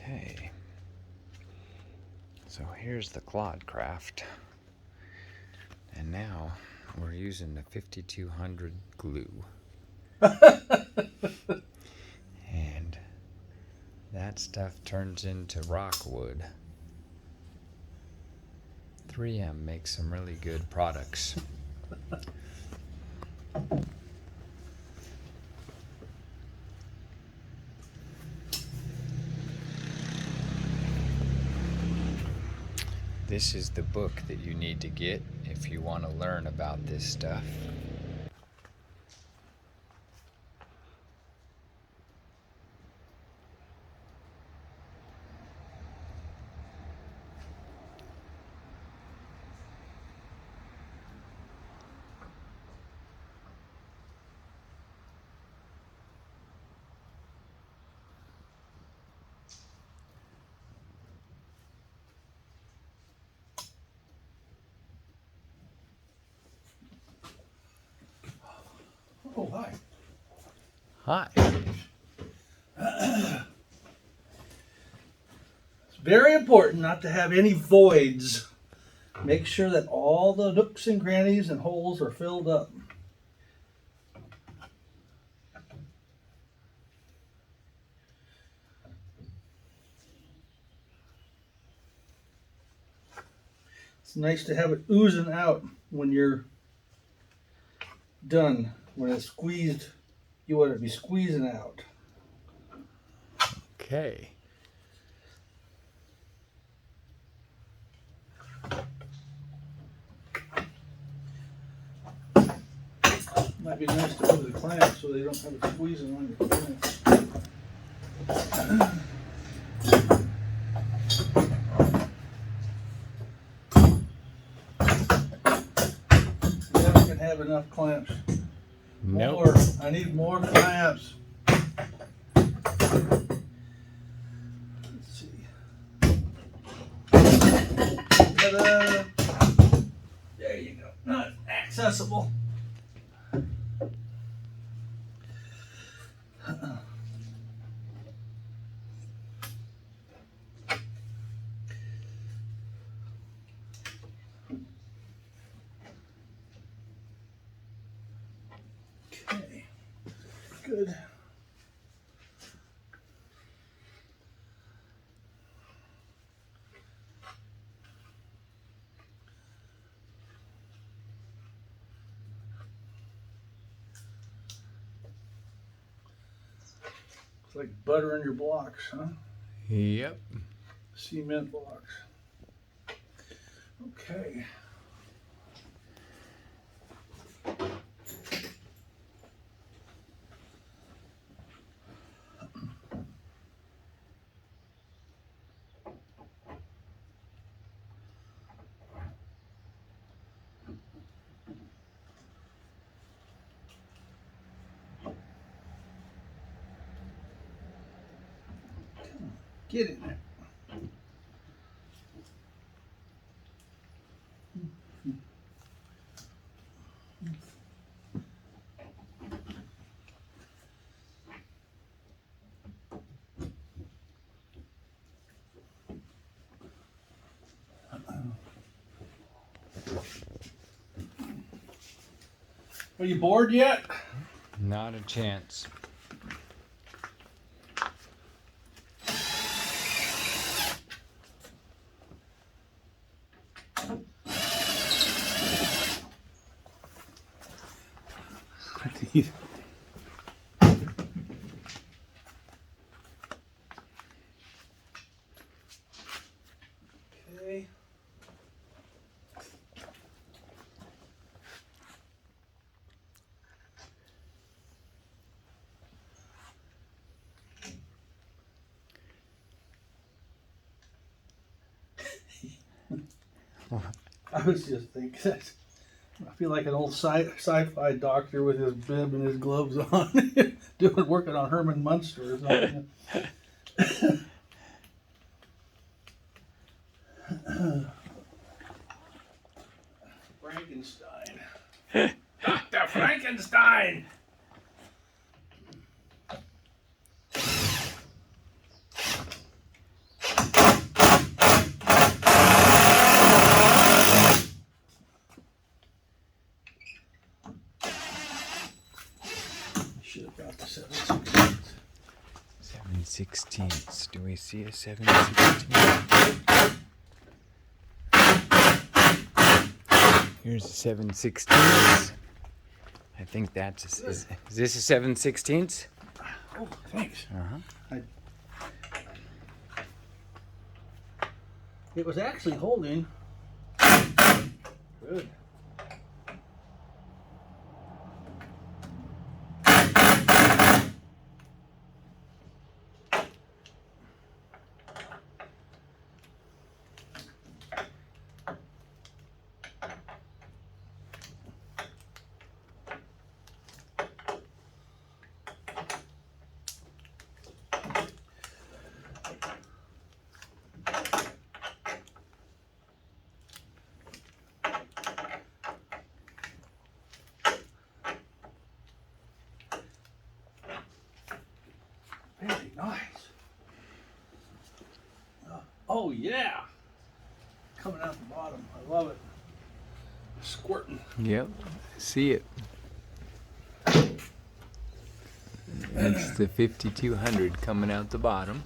Okay, so here's the Clodcraft, and now we're using the 5200 glue. And that stuff turns into rockwood. 3M makes some really good products. This is the book that you need to get if you want to learn about this stuff. Oh, hi. Hi. It's very important not to have any voids. Make sure that all the nooks and crannies and holes are filled up. It's nice to have it oozing out when you're done. When it's squeezed, you want it to be squeezing out. Okay. Might be nice to put the clamps so they don't have it squeezing on your clamps. Never can have enough clamps. Nope. More. I need more clamps. Let's see. Ta-da! There you go. Not accessible. Okay. Good. It's like buttering your blocks, huh? Yep. Cement blocks. Okay. Get in there. Are you bored yet? Not a chance. Okay. I was just thinking that I feel like an old sci-fi doctor with his bib and his gloves on, working on Herman Munster or something. Frankenstein. Dr. Frankenstein! 7/16. Do we see a 7/16? Here's a 7/16. I think that's is this a 7/16? Oh, thanks. It was actually holding. Good. Very nice. Oh yeah. Coming out the bottom. I love it. Squirting. Yep, see it. It's the 5200 coming out the bottom.